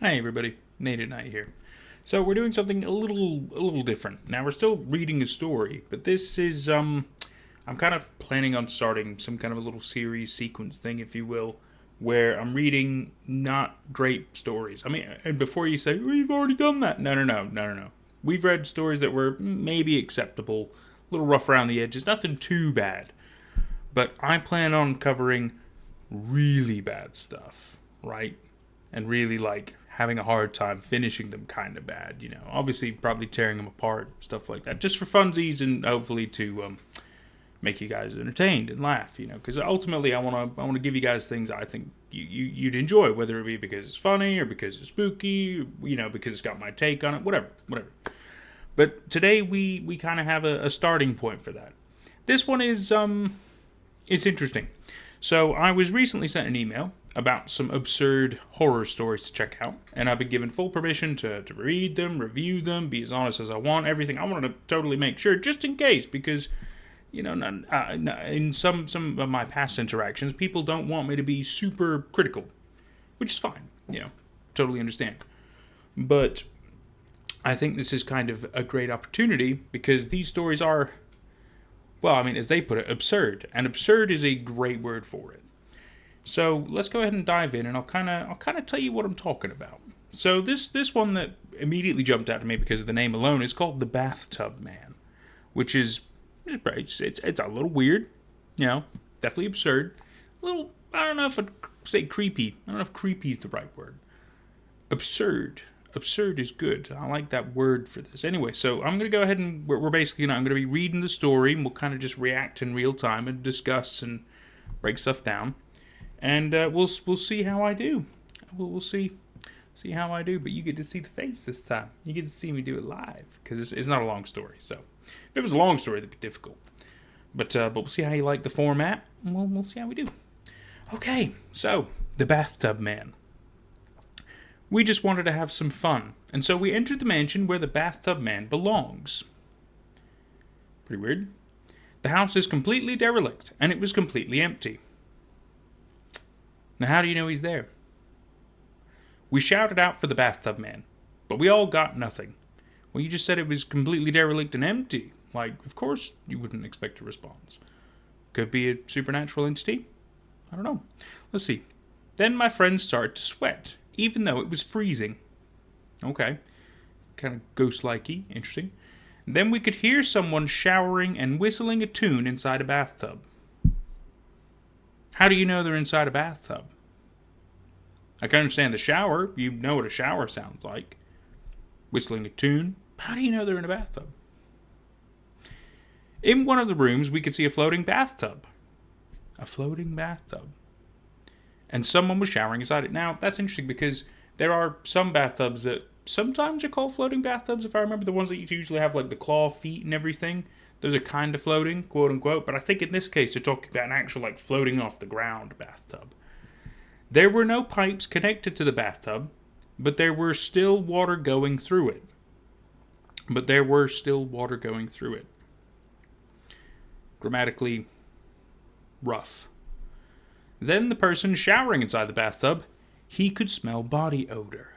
Hi everybody, Nate at Night here. So we're doing something a little different. Now we're still reading a story, but this is I'm kind of planning on starting some kind of a little series sequence thing, if you will, where I'm reading not great stories. I mean, and before you say, well, you've already done that. No. We've read stories that were maybe acceptable, a little rough around the edges, nothing too bad. But I plan on covering really bad stuff, right? And really like having a hard time finishing them kind of bad, Obviously, probably tearing them apart, stuff like that, just for funsies and hopefully to make you guys entertained and laugh, Because ultimately, I want to give you guys things I think you'd enjoy, whether it be because it's funny or because it's spooky, because it's got my take on it, whatever. But today we kind of have a starting point for that. This one is it's interesting. So I was recently sent an email about some absurd horror stories to check out, and I've been given full permission to read them, review them, be as honest as I want, everything. I wanted to totally make sure, just in case, because, in some of my past interactions, people don't want me to be super critical, which is fine, totally understand. But I think this is kind of a great opportunity, because these stories are, well, I mean, as they put it, absurd, and absurd is a great word for it. So let's go ahead and dive in, and I'll kind of tell you what I'm talking about. So this one that immediately jumped out to me because of the name alone is called the Bathtub Man, which is it's a little weird, definitely absurd, a little, I don't know if I'd say creepy. I don't know if creepy is the right word. Absurd is good. I like that word for this. Anyway, so I'm going to go ahead and we're basically, I'm going to be reading the story, and we'll kind of just react in real time and discuss and break stuff down. And we'll see how I do. We'll see how I do. But you get to see the face this time. You get to see me do it live, because it's not a long story. So if it was a long story, that'd be difficult. But we'll see how you like the format. And we'll see how we do. Okay, so the Bathtub Man. We just wanted to have some fun, and so we entered the mansion where the Bathtub Man belongs. Pretty weird. The house is completely derelict, and it was completely empty. Now, how do you know he's there? We shouted out for the Bathtub Man, but we all got nothing. Well, you just said it was completely derelict and empty. Like, of course you wouldn't expect a response. Could be a supernatural entity? I don't know. Let's see. Then my friend started to sweat, even though it was freezing. Okay. Kind of ghost-like-y. Interesting. Then we could hear someone showering and whistling a tune inside a bathtub. How do you know they're inside a bathtub? I can understand the shower. You know what a shower sounds like. Whistling a tune. How do you know they're in a bathtub? In one of the rooms, we could see a floating bathtub. A floating bathtub. And someone was showering inside it. Now, that's interesting because there are some bathtubs that sometimes are called floating bathtubs, if I remember, the ones that you usually have like the claw feet and everything. Those are kind of floating, quote unquote, but I think in this case they're talking about an actual like floating off the ground bathtub. There were no pipes connected to the bathtub, but there were still water going through it. Grammatically rough. Then the person showering inside the bathtub, he could smell body odor.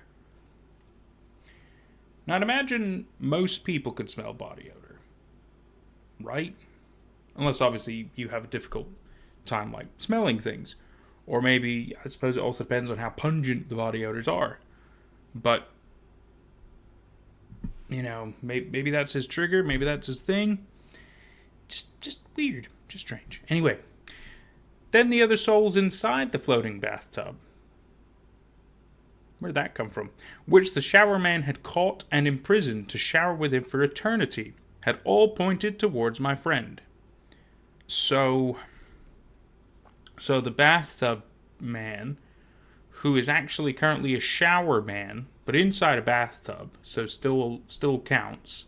Now, I'd imagine most people could smell body odor. Right? Unless, obviously, you have a difficult time, like, smelling things. Or maybe, I suppose it also depends on how pungent the body odors are. But, maybe that's his trigger. Maybe that's his thing. Just weird. Just strange. Anyway. Then the other souls inside the floating bathtub. Where'd that come from? Which the shower man had caught and imprisoned to shower with him for eternity, had all pointed towards my friend. So the Bathtub Man, who is actually currently a shower man, but inside a bathtub, so still counts,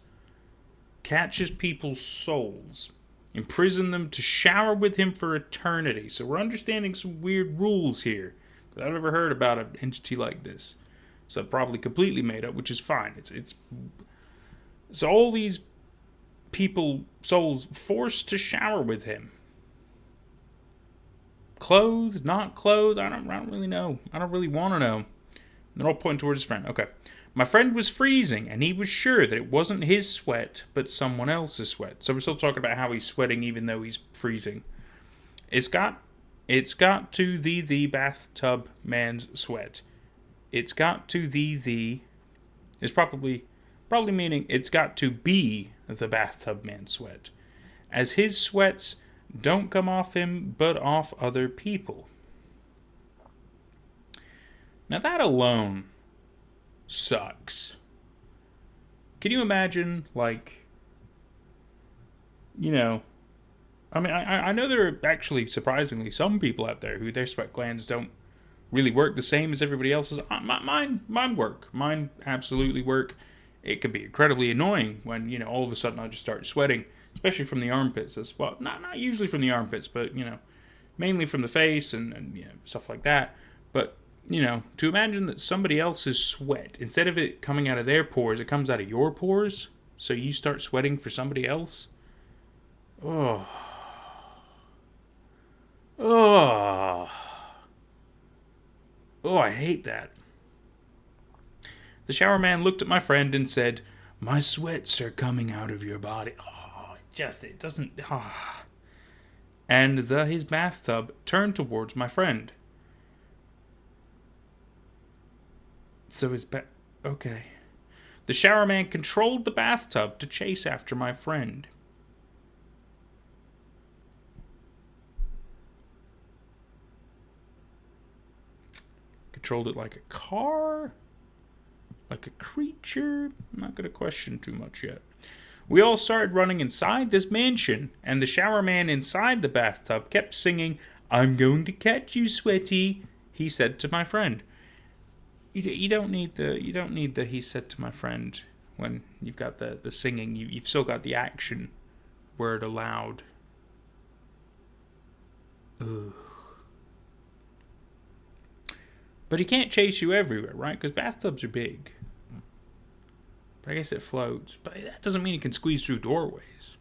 catches people's souls, imprison them to shower with him for eternity. So we're understanding some weird rules here. I've never heard about an entity like this. So probably completely made up, which is fine. It's so all these people, souls, forced to shower with him. Clothed, not clothed, I don't really know. I don't really want to know. They're all pointing towards his friend. Okay. My friend was freezing, and he was sure that it wasn't his sweat, but someone else's sweat. So we're still talking about how he's sweating even though he's freezing. It's got to the bathtub man's sweat. It's got to the. It's probably meaning it's got to be the bathtub man's sweat, as his sweats don't come off him but off other people. Now that alone sucks. Can you imagine, like, I mean, I know there are actually surprisingly some people out there who their sweat glands don't really work the same as everybody else's. Mine work. Mine absolutely work. It can be incredibly annoying when, all of a sudden I just start sweating, especially from the armpits. Well, not usually from the armpits, but, mainly from the face and stuff like that. But, to imagine that somebody else's sweat, instead of it coming out of their pores, it comes out of your pores, so you start sweating for somebody else. Oh. Oh. Oh, I hate that. The shower man looked at my friend and said, "My sweats are coming out of your body." Oh, it doesn't. Oh. And his bathtub turned towards my friend. So okay. The shower man controlled the bathtub to chase after my friend. Controlled it like a car? Like a creature? I'm not going to question too much yet. We all started running inside this mansion, and the shower man inside the bathtub kept singing, "I'm going to catch you, sweaty," he said to my friend. You don't need the he said to my friend when you've got the singing. You've still got the action word aloud. Ugh. But he can't chase you everywhere, right? Because bathtubs are big. But I guess it floats. But that doesn't mean it can squeeze through doorways.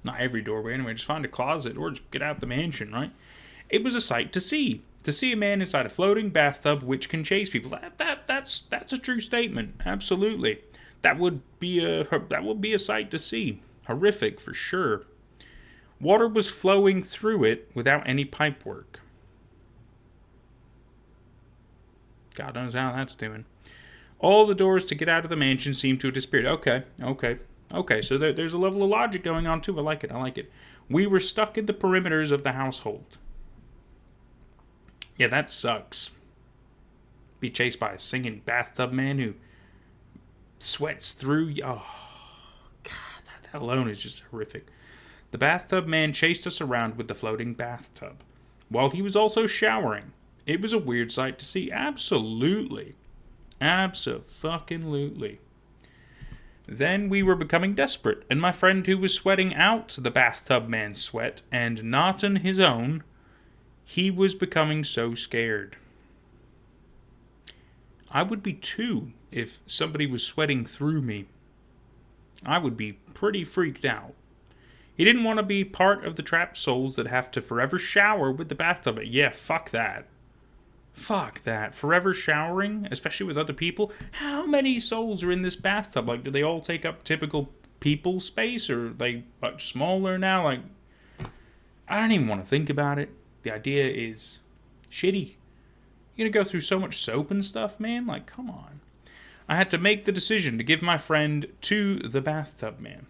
Not every doorway, anyway. Just find a closet or just get out the mansion, right? It was a sight to see. To see a man inside a floating bathtub which can chase people. That's a true statement. Absolutely. That would be a sight to see. Horrific for sure. Water was flowing through it without any pipework. God knows how that's doing. All the doors to get out of the mansion seemed to have disappeared. Okay. So there's a level of logic going on too. I like it. We were stuck in the perimeters of the household. Yeah, that sucks. Be chased by a singing bathtub man who sweats through. Oh, God, that alone is just horrific. The bathtub man chased us around with the floating bathtub, while he was also showering. It was a weird sight to see. Absolutely. Abso-fucking-lutely. Then we were becoming desperate, and my friend who was sweating out the bathtub man's sweat, and not in his own, he was becoming so scared. I would be too if somebody was sweating through me. I would be pretty freaked out. He didn't want to be part of the trapped souls that have to forever shower with the bathtub. Yeah, fuck that. Fuck that. Forever showering, especially with other people. How many souls are in this bathtub? Like, do they all take up typical people space, or are they much smaller now? Like, I don't even want to think about it. The idea is shitty. You're gonna go through so much soap and stuff, man? Like, come on. I had to make the decision to give my friend to the bathtub man.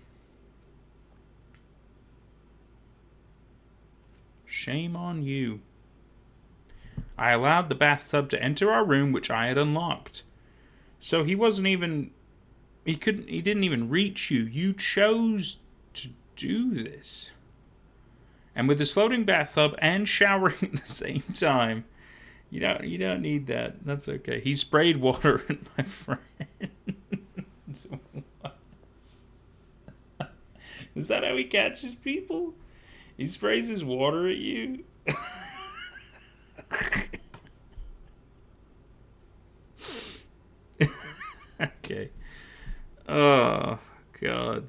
Shame on you. I allowed the bathtub to enter our room, which I had unlocked. So he didn't even reach you. You chose to do this. And with his floating bathtub and showering at the same time, you don't need that. That's okay. He sprayed water at my friend. Is that how he catches people? He sprays his water at you? Okay. Oh, God.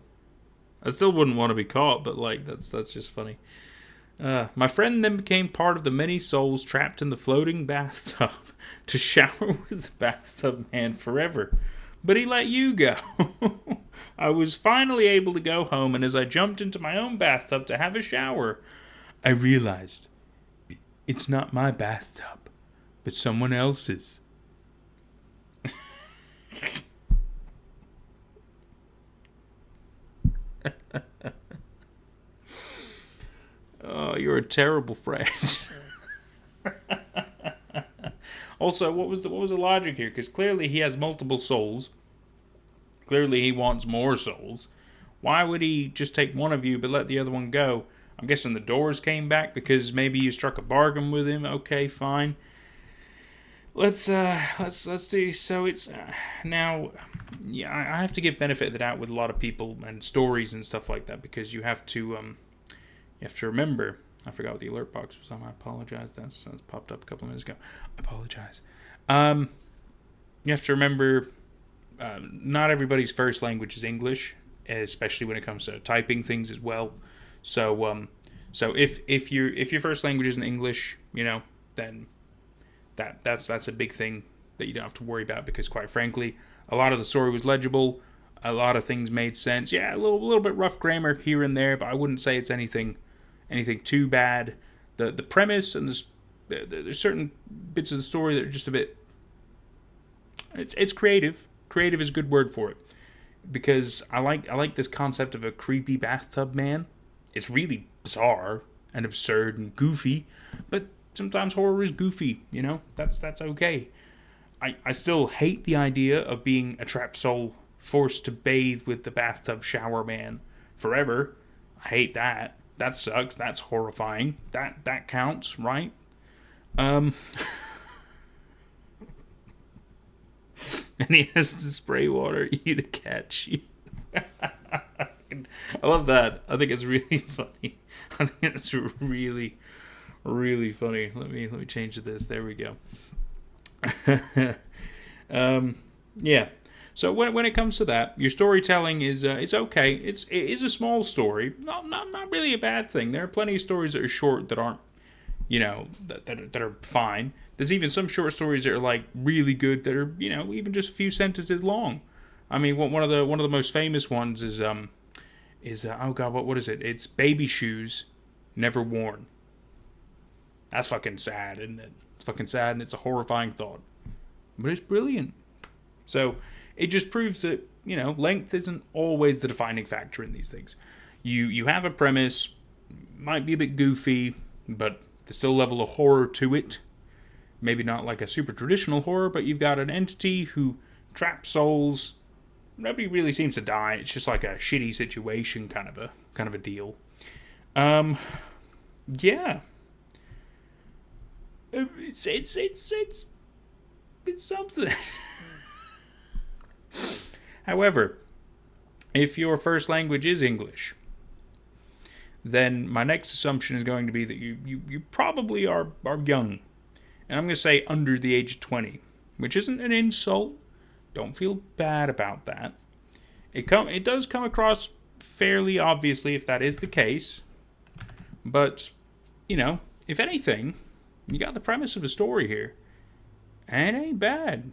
I still wouldn't want to be caught, but, like, that's just funny. My friend then became part of the many souls trapped in the floating bathtub to shower with the Bathtub Man forever. But he let you go. I was finally able to go home, and as I jumped into my own bathtub to have a shower, I realized it's not my bathtub, but someone else's. Oh, you're a terrible friend. Also, what was the logic here? Because clearly he has multiple souls. Clearly he wants more souls. Why would he just take one of you but let the other one go? I'm guessing the doors came back because maybe you struck a bargain with him. Okay, fine. Let's do so. It's now. Yeah, I have to give benefit of the doubt with a lot of people and stories and stuff like that because you have to remember. I forgot what the alert box was on. I apologize. That's popped up a couple of minutes ago. I apologize. You have to remember, not everybody's first language is English, especially when it comes to typing things as well. So if your first language isn't English, then that's a big thing that you don't have to worry about because, quite frankly, a lot of the story was legible. A lot of things made sense. Yeah, a little bit rough grammar here and there, but I wouldn't say it's anything too bad. The premise and there's certain bits of the story that are just a bit. It's creative. Creative is a good word for it because I like this concept of a creepy bathtub man. It's really bizarre and absurd and goofy, but sometimes horror is goofy. That's okay. I still hate the idea of being a trapped soul forced to bathe with the bathtub shower man forever. I hate that. That sucks. That's horrifying. That counts, right? And he has to spray water at you to catch you. I love that. I think it's really funny. I think it's really, really funny. Let me change this. There we go. Yeah. So when it comes to that, your storytelling is it's okay. It is a small story, not really a bad thing. There are plenty of stories that are short that aren't, that are fine. There's even some short stories that are like really good that are even just a few sentences long. I mean, one of the most famous ones is oh god, what is it? It's Baby Shoes Never Worn. That's fucking sad, isn't it? It's fucking sad and it's a horrifying thought, but it's brilliant. So it just proves that, length isn't always the defining factor in these things. You have a premise, might be a bit goofy, but there's still a level of horror to it. Maybe not like a super traditional horror, but you've got an entity who traps souls. Nobody really seems to die. It's just like a shitty situation kind of a deal. Yeah. It's something. However, if your first language is English, then my next assumption is going to be that you probably are young. And I'm going to say under the age of 20, which isn't an insult. Don't feel bad about that. It does come across fairly obviously if that is the case. But, if anything, you got the premise of the story here. And it ain't bad.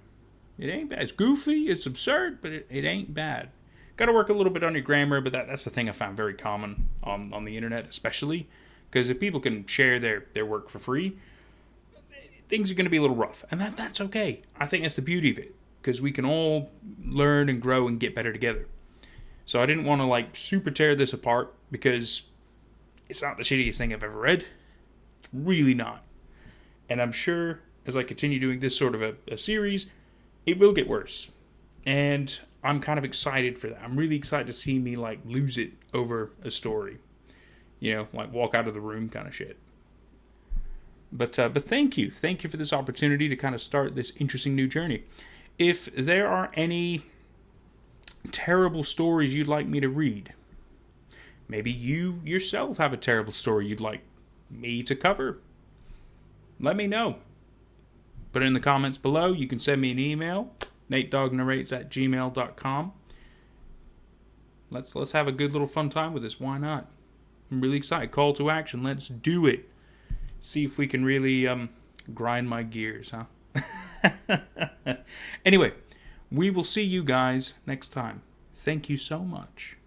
It ain't bad. It's goofy, it's absurd, but it ain't bad. Got to work a little bit on your grammar, but that's the thing I found very common on the internet, especially. Because if people can share their work for free, things are going to be a little rough. And that's okay. I think that's the beauty of it. Because we can all learn and grow and get better together. So I didn't want to super tear this apart because it's not the shittiest thing I've ever read. It's really not. And I'm sure as I continue doing this sort of a series, it will get worse. And I'm kind of excited for that. I'm really excited to see me lose it over a story. Walk out of the room kind of shit. But thank you. Thank you for this opportunity to kind of start this interesting new journey. If there are any terrible stories you'd like me to read, maybe you yourself have a terrible story you'd like me to cover, let me know. Put it in the comments below. You can send me an email, natedognarrates@gmail.com. Let's have a good little fun time with this. Why not? I'm really excited. Call to action. Let's do it. See if we can really grind my gears, huh? Anyway, we will see you guys next time. Thank you so much.